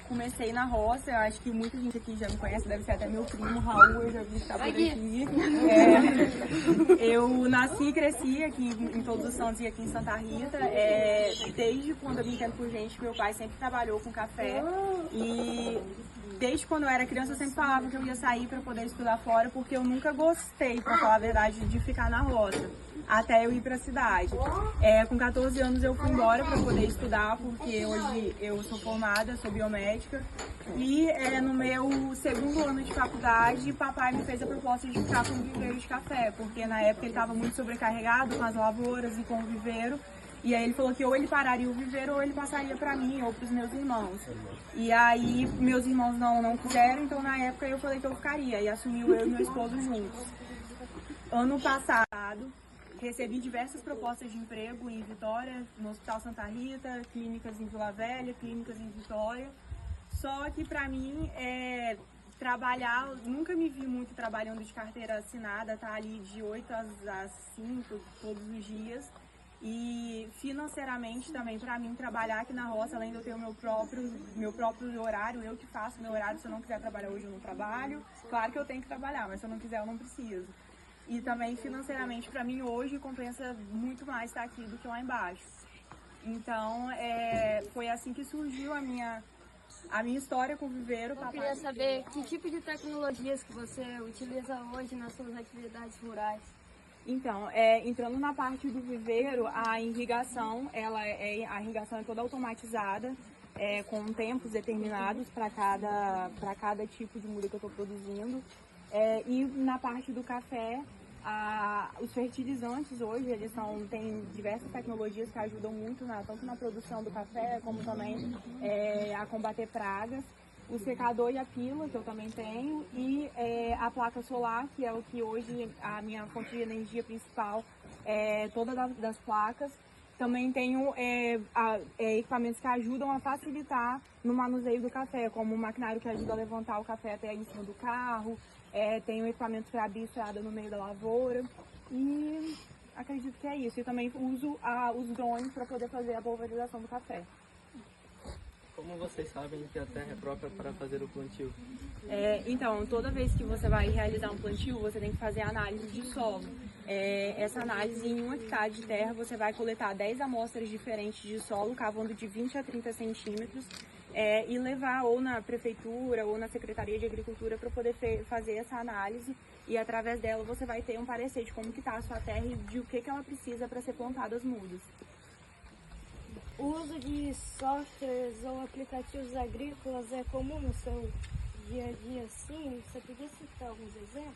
comecei na roça, eu acho que muita gente aqui já me conhece, deve ser até meu primo, Raul, eu já vi estar por aqui. Eu nasci e cresci aqui em Todos os Santos e aqui em Santa Rita. Desde quando eu me entendo por gente, meu pai sempre trabalhou com café e desde quando eu era criança eu sempre falava que eu ia sair para poder estudar fora, porque eu nunca gostei, para falar a verdade, de ficar na roça, até eu ir para a cidade. Com 14 anos eu fui embora para poder estudar, porque hoje eu sou formada, sou biomédica, e no meu segundo ano de faculdade, papai me fez a proposta de ficar com o viveiro de café, porque na época ele estava muito sobrecarregado com as lavouras e com o viveiro. E aí ele falou que ou ele pararia o viveiro ou ele passaria para mim ou para os meus irmãos. E aí meus irmãos não quiseram, então na época eu falei que eu ficaria e assumiu eu e meu esposo juntos. Ano passado recebi diversas propostas de emprego em Vitória, no Hospital Santa Rita, clínicas em Vila Velha, clínicas em Vitória. Só que para mim trabalhar, nunca me vi muito trabalhando de carteira assinada, tá ali de 8 às 5 todos os dias. E financeiramente também, para mim, trabalhar aqui na roça, além de eu ter o meu próprio horário, eu que faço meu horário, se eu não quiser trabalhar hoje eu não trabalho. Claro que eu tenho que trabalhar, mas se eu não quiser eu não preciso. E também financeiramente, para mim, hoje compensa muito mais estar aqui do que lá embaixo. Então, foi assim que surgiu a minha história com o viveiro. Eu queria saber que tipo de tecnologias que você utiliza hoje nas suas atividades rurais. Então, entrando na parte do viveiro, a irrigação é toda automatizada, com tempos determinados para cada tipo de muda que eu estou produzindo. E na parte do café, os fertilizantes hoje, têm diversas tecnologias que ajudam muito, tanto na produção do café, como também a combater pragas. O secador e a pila, que eu também tenho, e a placa solar, que é o que hoje a minha fonte de energia principal toda das placas. Também tenho equipamentos que ajudam a facilitar no manuseio do café, como o maquinário que ajuda a levantar o café até em cima do carro, tenho equipamentos para abrir estrada no meio da lavoura, e acredito que é isso. E também uso os drones para poder fazer a pulverização do café. Como vocês sabem que a terra é própria para fazer o plantio? Então, toda vez que você vai realizar um plantio, você tem que fazer análise de solo. Essa análise, em 1 hectare de terra, você vai coletar 10 amostras diferentes de solo, cavando de 20 a 30 centímetros, e levar ou na prefeitura ou na Secretaria de Agricultura para poder fazer essa análise, e através dela você vai ter um parecer de como que está a sua terra e de o que ela precisa para ser plantadas mudas. O uso de softwares ou aplicativos agrícolas é comum no seu dia a dia, sim? Você podia citar alguns exemplos?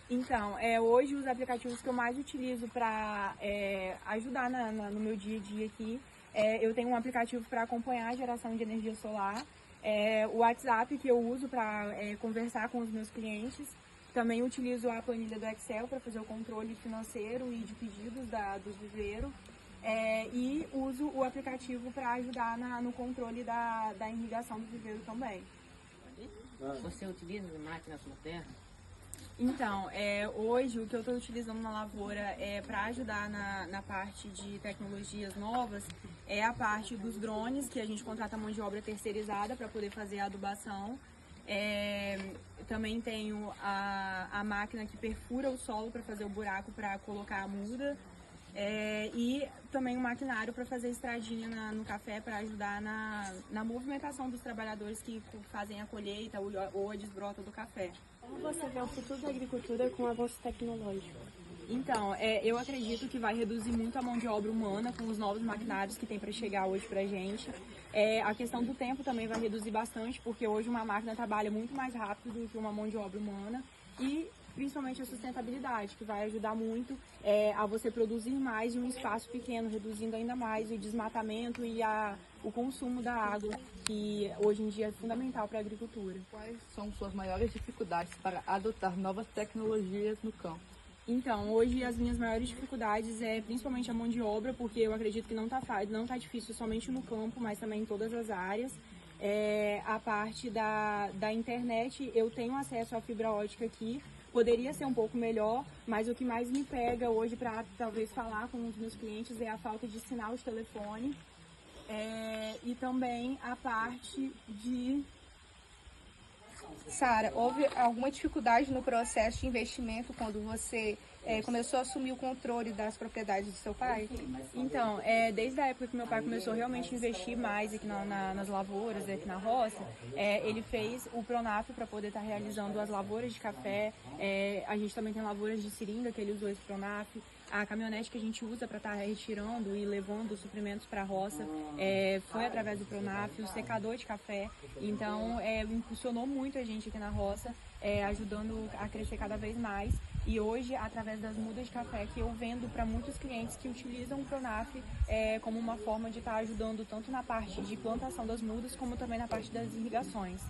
Então, hoje os aplicativos que eu mais utilizo para ajudar no meu dia a dia aqui, eu tenho um aplicativo para acompanhar a geração de energia solar, o WhatsApp que eu uso para conversar com os meus clientes. Também utilizo a planilha do Excel para fazer o controle financeiro e de pedidos do viveiro. E uso o aplicativo para ajudar no controle da irrigação do viveiro também. Você utiliza máquinas na terra? Então, hoje o que eu estou utilizando na lavoura para ajudar na parte de tecnologias novas é a parte dos drones, que a gente contrata mão de obra terceirizada para poder fazer a adubação. Também tenho a máquina que perfura o solo para fazer o buraco para colocar a muda. E também um maquinário para fazer estradinha no café para ajudar na movimentação dos trabalhadores que fazem a colheita ou a desbrota do café. Como você vê o futuro da agricultura com o avanço tecnológico? Então, eu acredito que vai reduzir muito a mão de obra humana com os novos maquinários que tem para chegar hoje para a gente. A questão do tempo também vai reduzir bastante, porque hoje uma máquina trabalha muito mais rápido do que uma mão de obra humana. E principalmente a sustentabilidade, que vai ajudar muito a você produzir mais em um espaço pequeno, reduzindo ainda mais o desmatamento e o consumo da água, que hoje em dia é fundamental para a agricultura. Quais são suas maiores dificuldades para adotar novas tecnologias no campo? Então, hoje as minhas maiores dificuldades é principalmente a mão de obra, porque eu acredito que não tá difícil somente no campo, mas também em todas as áreas. A parte da internet, eu tenho acesso à fibra ótica aqui, poderia ser um pouco melhor, mas o que mais me pega hoje para talvez falar com os meus clientes é a falta de sinal de telefone. E também a parte de... Sara, houve alguma dificuldade no processo de investimento quando você começou a assumir o controle das propriedades do seu pai? Então, desde a época que meu pai começou realmente a investir mais aqui nas lavouras, aqui na roça, ele fez o Pronaf para poder estar realizando as lavouras de café. A gente também tem lavouras de seringa que ele usou esse Pronaf. A caminhonete que a gente usa para estar retirando e levando os suprimentos para a roça foi através do Pronaf, o secador de café. Então, impulsionou muito a gente aqui na roça, ajudando a crescer cada vez mais. E hoje, através das mudas de café, que eu vendo para muitos clientes que utilizam o Pronaf como uma forma de estar ajudando tanto na parte de plantação das mudas, como também na parte das irrigações.